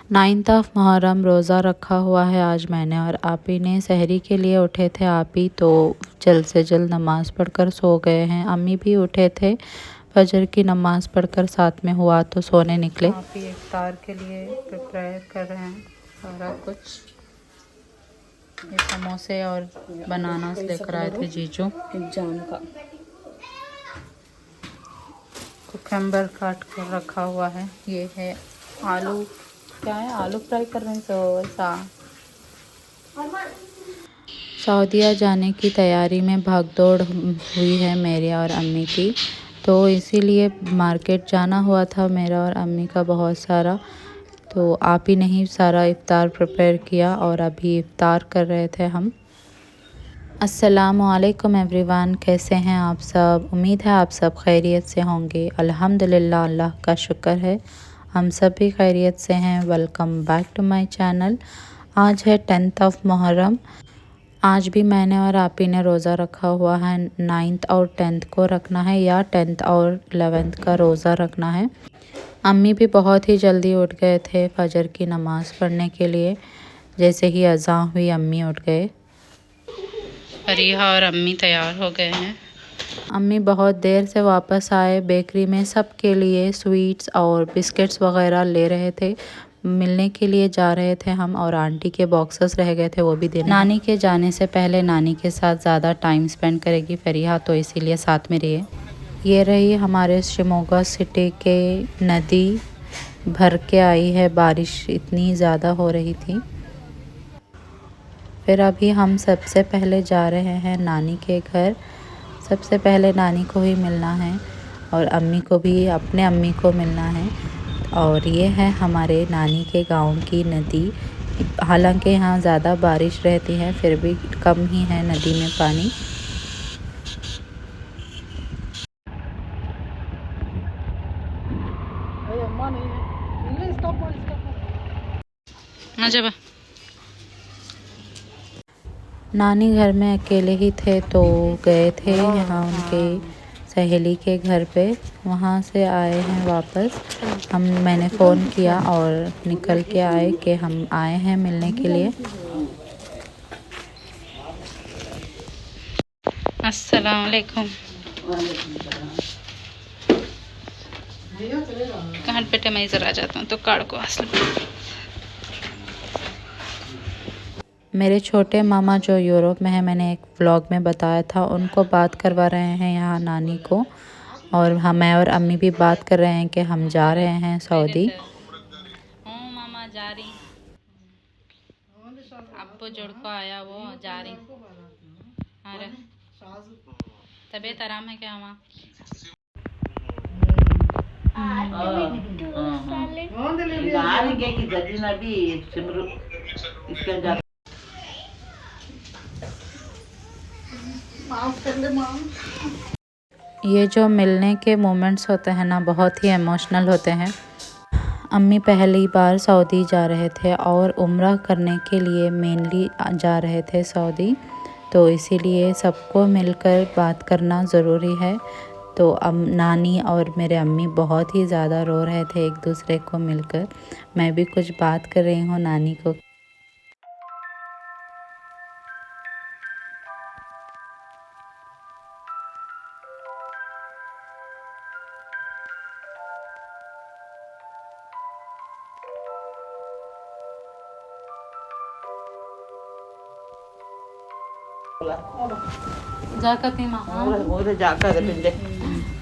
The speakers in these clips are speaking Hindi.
9 ऑफ मुहर्रम रोज़ा रखा हुआ है आज मैंने और आपी ने। सहरी के लिए उठे थे आपी तो जल्द से जल्द नमाज़ पढ़कर सो गए हैं। अम्मी भी उठे थे, फजर की नमाज़ पढ़कर साथ में हुआ तो सोने निकले। आपी इफ्तार के लिए प्रिपेयर कर रहे हैं सारा कुछ। ये समोसे और बनाना लेकर आए थे जीजू। एग्जाम का कुकम्बर काट कर रखा हुआ है। ये है आलू, क्या है, आलू फ्राई कर रहे हैं। तो सऊदीया जाने की तैयारी में भागदौड़ हुई है मेरी और अम्मी की, तो इसीलिए मार्केट जाना हुआ था मेरा और अम्मी का बहुत सारा। तो आप ही ने ही सारा इफ्तार प्रिपेयर किया और अभी इफ्तार कर रहे थे हम। अस्सलामुअलैकुम एवरीवन, कैसे हैं आप सब? उम्मीद है आप सब खैरियत से होंगे। अल्हम्दुलिल्लाह, अल्लाह का शुक्र है हम सब भी खैरियत से हैं। Welcome back to my channel. आज है 10 ऑफ मुहर्रम। आज भी मैंने और आपी ने रोज़ा रखा हुआ है। 9 और 10 को रखना है या 10 और 11 का रोज़ा रखना है। अम्मी भी बहुत ही जल्दी उठ गए थे फजर की नमाज़ पढ़ने के लिए। जैसे ही अज़ान हुई अम्मी उठ गए। फरीहा और अम्मी तैयार हो गए हैं। अम्मी बहुत देर से वापस आए। बेकरी में सब के लिए स्वीट्स और बिस्किट्स वगैरह ले रहे थे। मिलने के लिए जा रहे थे हम और आंटी के बॉक्सेस रह गए थे, वो भी देने। नानी के जाने से पहले नानी के साथ ज़्यादा टाइम स्पेंड करेगी फरीहा, तो इसीलिए साथ में रहिए। ये रही हमारे शिमोगा सिटी के नदी भर के आई है, बारिश इतनी ज़्यादा हो रही थी। फिर अभी हम सबसे पहले जा रहे हैं नानी के घर। सबसे पहले नानी को ही मिलना है और अम्मी को भी अपने अम्मी को मिलना है। और ये है हमारे नानी के गांव की नदी। हालांकि यहाँ ज़्यादा बारिश रहती है फिर भी कम ही है नदी में पानी। नानी घर में अकेले ही थे तो गए थे यहाँ उनके सहेली के घर पे। वहाँ से आए हैं वापस। मैंने फ़ोन किया और निकल के आए कि हम आए हैं मिलने के लिए। अस्सलाम वालेकुम। कहाँ बेटे मैं इधर आ जाता हूँ तो काड़ को असल। मेरे छोटे मामा जो यूरोप में है, मैंने एक व्लॉग में बताया था, उनको बात करवा रहे हैं यहाँ नानी को। और मैं और अम्मी भी बात कर रहे हैं कि हम जा रहे हैं सऊदी। मामा जा रही अब जोड़ को आया वो जा रही। अरे तबीयत आराम है क्या वहाँ? ये जो मिलने के मोमेंट्स होते हैं ना, बहुत ही इमोशनल होते हैं। अम्मी पहली बार सऊदी जा रहे थे और उम्रा करने के लिए मेनली जा रहे थे सऊदी, तो इसीलिए सबको मिलकर बात करना ज़रूरी है। तो नानी और मेरे अम्मी बहुत ही ज़्यादा रो रहे थे एक दूसरे को मिलकर। मैं भी कुछ बात कर रही हूँ नानी को। जाकती माँ वो तो जाकर पिंडे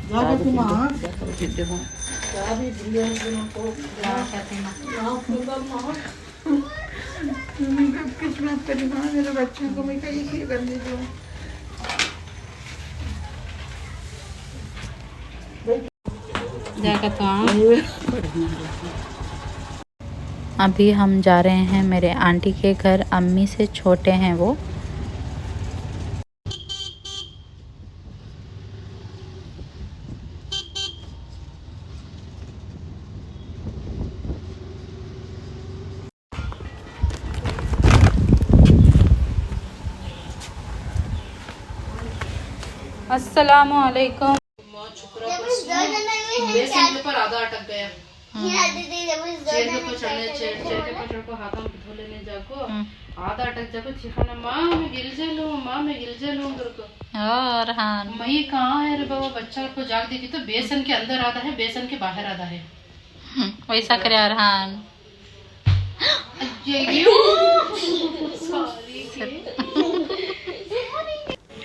जाकती माँ पिंडे माँ जाबी बिल्लियों को जाकती माँ किस्मत करी माँ मेरे बच्चों को मैं कहीं की करने दूँ। जाकता अभी हम जा रहे हैं मेरे आंटी के घर। अम्मी से छोटे हैं वो। अस्सलामुअलैकुम। पर आधा अटक गया। चेर के पचड़ने चेर के पचड़ को हाथों में धो लेने जाको आधा अटक जाको चिखाना माँ मैं गिल जालूं माँ मैं गिल जालूं करको। और हाँ मई कहाँ है रे बाबा, बच्चा को जाग देखी तो बेसन के अंदर आधा है बेसन के बाहर आधा है। वैसा करे अरहान।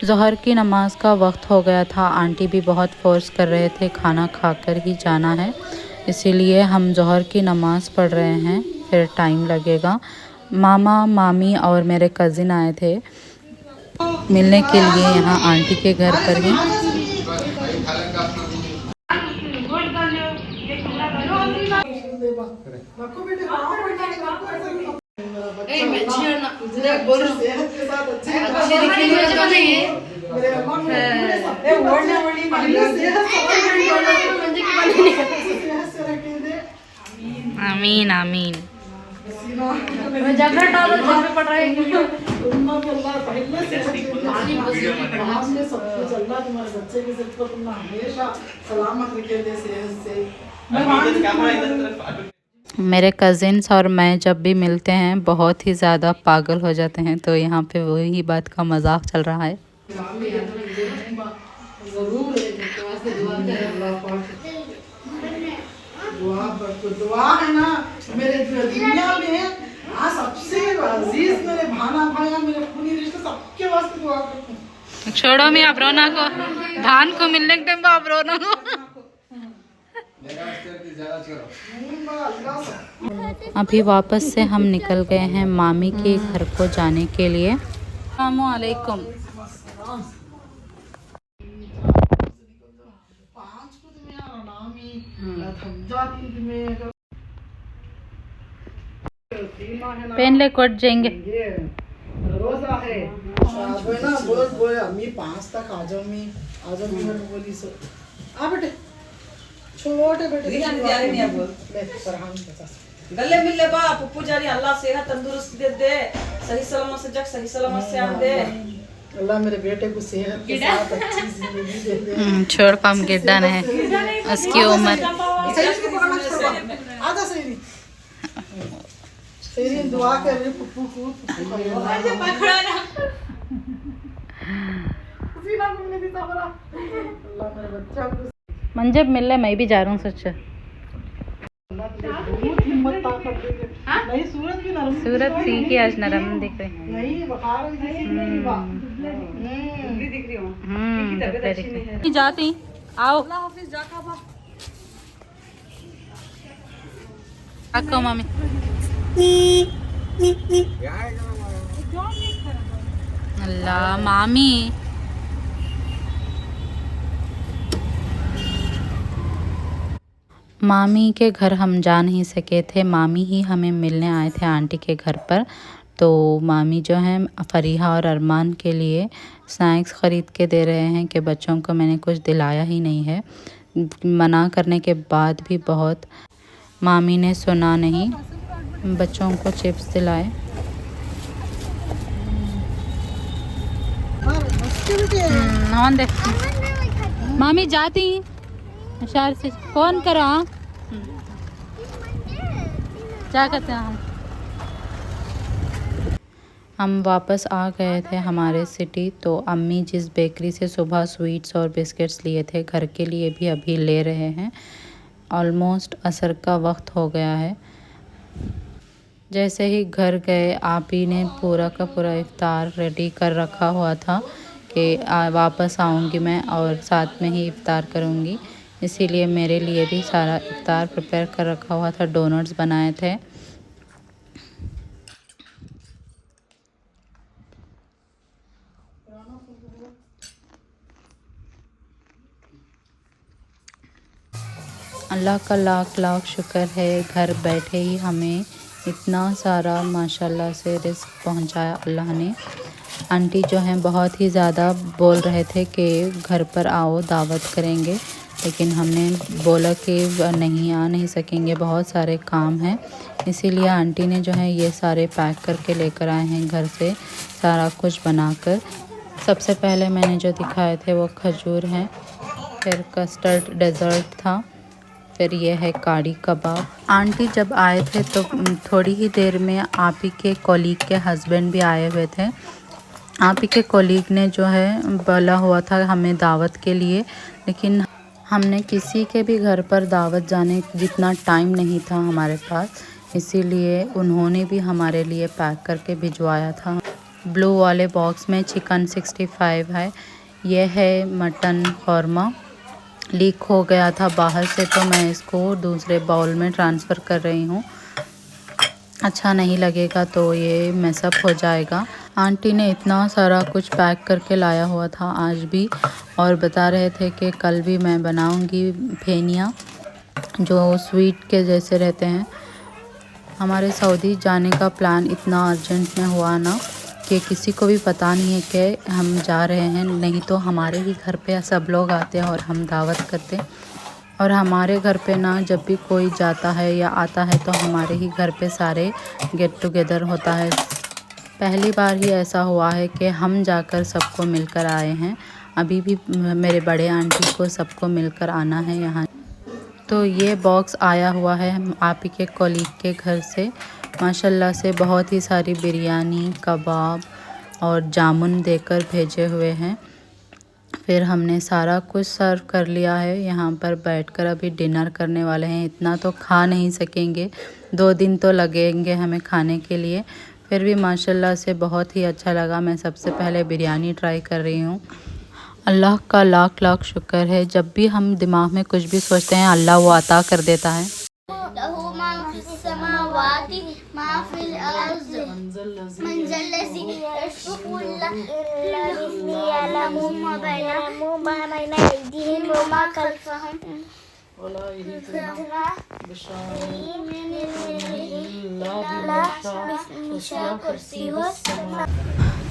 ज़ोहर की नमाज का वक्त हो गया था। आंटी भी बहुत फोर्स कर रहे थे खाना खाकर ही जाना है, इसीलिए हम ज़ोहर की नमाज़ पढ़ रहे हैं, फिर टाइम लगेगा। मामा मामी और मेरे कज़िन आए थे मिलने के लिए यहाँ आंटी के घर पर ही। आमीन आमीन। पड़ रहा है मेरे कज़िन्स और मैं जब भी मिलते हैं बहुत ही ज़्यादा पागल हो जाते हैं, तो यहाँ पे वही बात का मजाक चल रहा है। दुआ है ना मेरे दुनिया में सबसे अजीज मेरे भाना भाया मेरे खूनी रिश्ते सबके वास्ते दुआ करती हूँ। छोड़ो मैं अब रोना को धान को मिलने के टाइम अब रोना को। अभी वापस से हम निकल गए हैं मामी के घर को जाने के लिए। अस्सलामु अलैकुम। पहन ले कोट जाएंगे। रोजा है ना बोल अम्मी 5 तक आ जाओ मैं बोली सो आ बेटे छोटे बेटे गले मिले बा पप्पू जारी अल्लाह सेहत तंदुरुस्ती दे दे, सही सलामत से जग सही सलामत से आ दे। अल्लाह मेरे बेटे को सेहत के साथ अच्छी जिंदगी दे दे। छोड़ पाम गिड्डा है उसकी उम्र। आजा सही सही दुआ कर रही पप्पू को मंजब मिल रहा, मैं भी जा रहा हूँ सच। नहीं सूरज भी नरम सूरत थी कि आज नरम दिख रही। नहीं बुखार जाती आओ आको मामी। अल्लाह मामी मामी के घर हम जा नहीं सके थे, मामी ही हमें मिलने आए थे आंटी के घर पर। तो मामी जो है फरीहा और अरमान के लिए स्नैक्स ख़रीद के दे रहे हैं कि बच्चों को मैंने कुछ दिलाया ही नहीं है। मना करने के बाद भी बहुत मामी ने सुना नहीं, बच्चों को चिप्स दिलाए। दे मामी जाती होशियार से फोन करो। क्या कहते हैं हम वापस आ गए थे हमारे सिटी। तो अम्मी जिस बेकरी से सुबह स्वीट्स और बिस्किट्स लिए थे घर के लिए भी अभी ले रहे हैं। ऑलमोस्ट असर का वक्त हो गया है। जैसे ही घर गए आप ही ने पूरा का पूरा इफ्तार रेडी कर रखा हुआ था कि वापस आऊँगी मैं और साथ में ही इफ्तार करूँगी, इसीलिए मेरे लिए भी सारा इफ्तार प्रिपेयर कर रखा हुआ था। डोनट्स बनाए थे। अल्लाह का लाख लाख शुक्र है, घर बैठे ही हमें इतना सारा माशाल्लाह से रिस्क पहुंचाया अल्लाह ने। आंटी जो हैं बहुत ही ज़्यादा बोल रहे थे कि घर पर आओ दावत करेंगे, लेकिन हमने बोला कि नहीं आ नहीं सकेंगे, बहुत सारे काम हैं। इसीलिए आंटी ने जो है ये सारे पैक करके लेकर आए हैं घर से, सारा कुछ बनाकर। सबसे पहले मैंने जो दिखाए थे वो खजूर हैं, फिर कस्टर्ड डेज़र्ट था, फिर ये है कड़ी कबाब। आंटी जब आए थे तो थोड़ी ही देर में आप ही के कॉलीग के हस्बैंड भी आए हुए थे। आप ही के कॉलीग ने जो है बोला हुआ था हमें दावत के लिए, लेकिन हमने किसी के भी घर पर दावत जाने जितना टाइम नहीं था हमारे पास, इसीलिए उन्होंने भी हमारे लिए पैक करके भिजवाया था। ब्लू वाले बॉक्स में चिकन 65 है। यह है मटन कौरमा। लीक हो गया था बाहर से तो मैं इसको दूसरे बाउल में ट्रांसफ़र कर रही हूँ। अच्छा नहीं लगेगा तो ये मैसअप हो जाएगा। आंटी ने इतना सारा कुछ पैक करके लाया हुआ था आज भी, और बता रहे थे कि कल भी मैं बनाऊंगी फेनिया जो स्वीट के जैसे रहते हैं। हमारे सऊदी जाने का प्लान इतना अर्जेंट में हुआ ना कि किसी को भी पता नहीं है कि हम जा रहे हैं, नहीं तो हमारे ही घर पे सब लोग आते हैं और हम दावत करते हैं। और हमारे घर पे ना जब भी कोई जाता है या आता है तो हमारे ही घर पे सारे गेट टुगेदर होता है। पहली बार ही ऐसा हुआ है कि हम जाकर सबको मिलकर आए हैं। अभी भी मेरे बड़े आंटी को सबको मिलकर आना है यहाँ। तो ये बॉक्स आया हुआ है आप ही के कॉलीग के घर से। माशाल्लाह से बहुत ही सारी बिरयानी, कबाब और जामुन देकर भेजे हुए हैं। फिर हमने सारा कुछ सर्व कर लिया है। यहाँ पर बैठकर अभी डिनर करने वाले हैं। इतना तो खा नहीं सकेंगे, 2 दिन तो लगेंगे हमें खाने के लिए। फिर भी माशाल्लाह से बहुत ही अच्छा लगा। मैं सबसे पहले बिरयानी ट्राई कर रही हूँ। अल्लाह का लाख लाख शुक्र है, जब भी हम दिमाग में कुछ भी सोचते हैं अल्लाह वो अता कर देता है।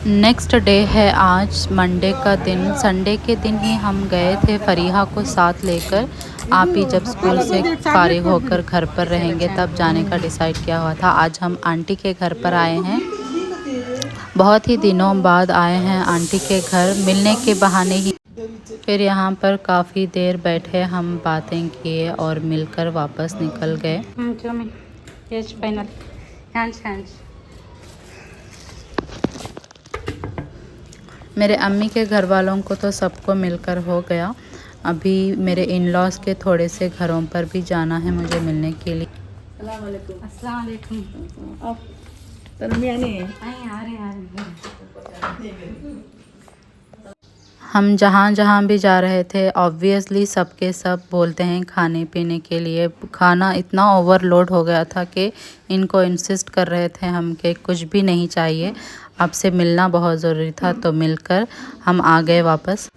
नेक्स्ट डे है आज मंडे का दिन। संडे के दिन ही हम गए थे फरीहा को साथ लेकर। आप ही जब स्कूल से फारिग होकर घर पर रहेंगे तब जाने का डिसाइड किया हुआ था। आज हम आंटी के घर पर आए हैं। बहुत ही दिनों बाद आए हैं आंटी के घर मिलने के बहाने ही। फिर यहाँ पर काफ़ी देर बैठे, हम बातें किए और मिलकर वापस निकल गए। मेरे अम्मी के घर वालों को तो सबको मिलकर हो गया। अभी मेरे इन लॉज के थोड़े से घरों पर भी जाना है मुझे मिलने के लिए। अस्सलाम वालेकुम। हम जहाँ जहाँ भी जा रहे थे ऑब्वियसली सबके सब बोलते हैं खाने पीने के लिए। खाना इतना ओवरलोड हो गया था कि इनको इंसिस्ट कर रहे थे हम कि कुछ भी नहीं चाहिए, आपसे मिलना बहुत ज़रूरी था। तो मिलकर हम आ गए वापस।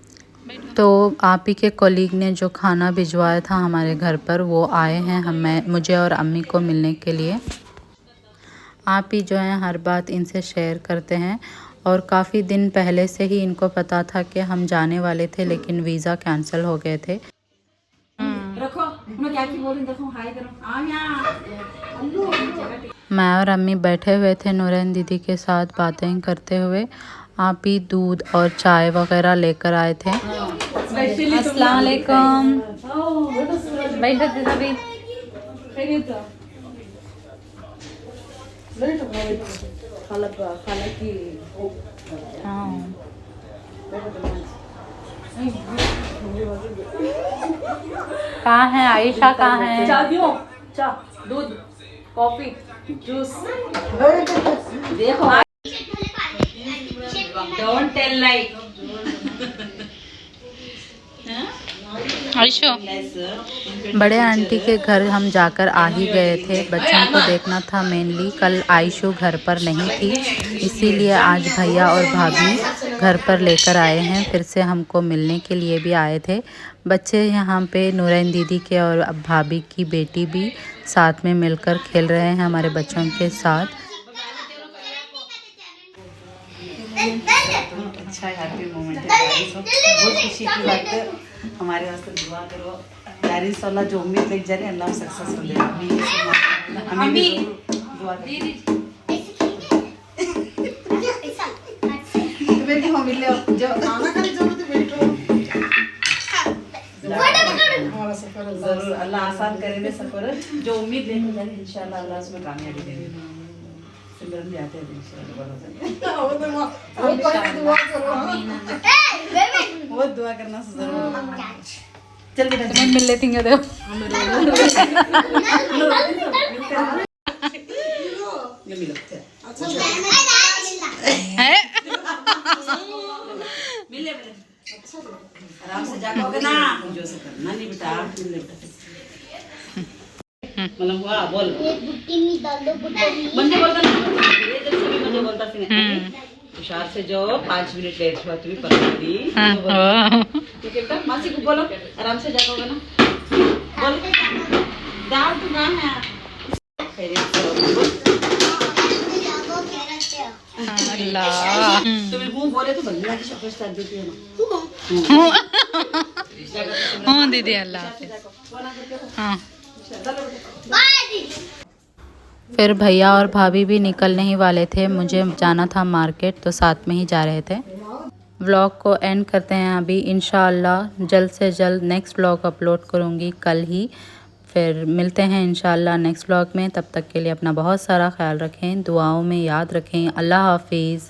तो आप ही के कॉलीग ने जो खाना भिजवाया था हमारे घर पर वो आए हैं मुझे और अम्मी को मिलने के लिए। आप ही जो है हर बात इनसे शेयर करते हैं, और काफ़ी दिन पहले से ही इनको पता था कि हम जाने वाले थे, लेकिन वीज़ा कैंसिल हो गए थे। मैं और अम्मी बैठे हुए थे नूरैन दीदी के साथ बातें करते हुए। आप ही दूध और चाय वगैरह लेकर आए थे। अस्सलाम वालेकुम। बैठो दीदी। कहाँ है आयशा? कहाँ है? चाय, दूध, कॉफी, जूस। देखो, डोंट टेल लाइक। बड़े आंटी के घर हम जाकर आ ही गए थे। बच्चों को देखना था मेनली। कल आयशु घर पर नहीं थी, इसीलिए आज भैया और भाभी घर पर लेकर आए हैं। फिर से हमको मिलने के लिए भी आए थे। बच्चे यहाँ पे नूरैन दीदी के और भाभी की बेटी भी साथ में मिलकर खेल रहे हैं हमारे बच्चों के साथ। अच्छा हैप्पी मोमेंट है, बहुत खुशी की बात है। हमारे वास्ते दुआ करो। यार इंशाल्लाह जो उम्मीद लग जा रही है अल्लाह सक्सेसफुल दे। हमें भी दुआ करो। तो बेटी हम मिले जो आना करे जो तो बैठो। जरूर अल्लाह आसान करेंगे सफर। जो उम्मीद लेके जाए इंशाल्लाह अल्लाह उसमें कामयाबी देंगे। सिमरन भी आते हैं इंशाल्लाह बहुत दुआ करना जरूर। चल बेटा मिल लेती हैं देखो ये मिलो मिले आराम से जाओगे ना जो से करना नहीं बेटा मिले बेटा मतलब हुआ बोल मंजे बोलता ना ये जब सभी मंजे बोलता थी हुशार से जो 5 मिनट लेट हुआ तुम्हें पता नहीं ठीक है बेटा मासी को बोलो आराम से जाओगे ना बोल दाल तो ना है खैरियत से अल्लाह तुम्हें मुंह बोले तो बल्ला की शक्ल स्टार्ट देती है ना हाँ दीदी अल्लाह हाफिज़। हाँ फिर भैया और भाभी भी निकलने ही वाले थे, मुझे जाना था मार्केट तो साथ में ही जा रहे थे। व्लॉग को एंड करते हैं अभी। इंशाअल्लाह जल्द से जल्द नेक्स्ट व्लॉग अपलोड करूँगी कल ही। फिर मिलते हैं इंशाअल्लाह नेक्स्ट व्लॉग में। तब तक के लिए अपना बहुत सारा ख्याल रखें, दुआओं में याद रखें। अल्लाह हाफिज़।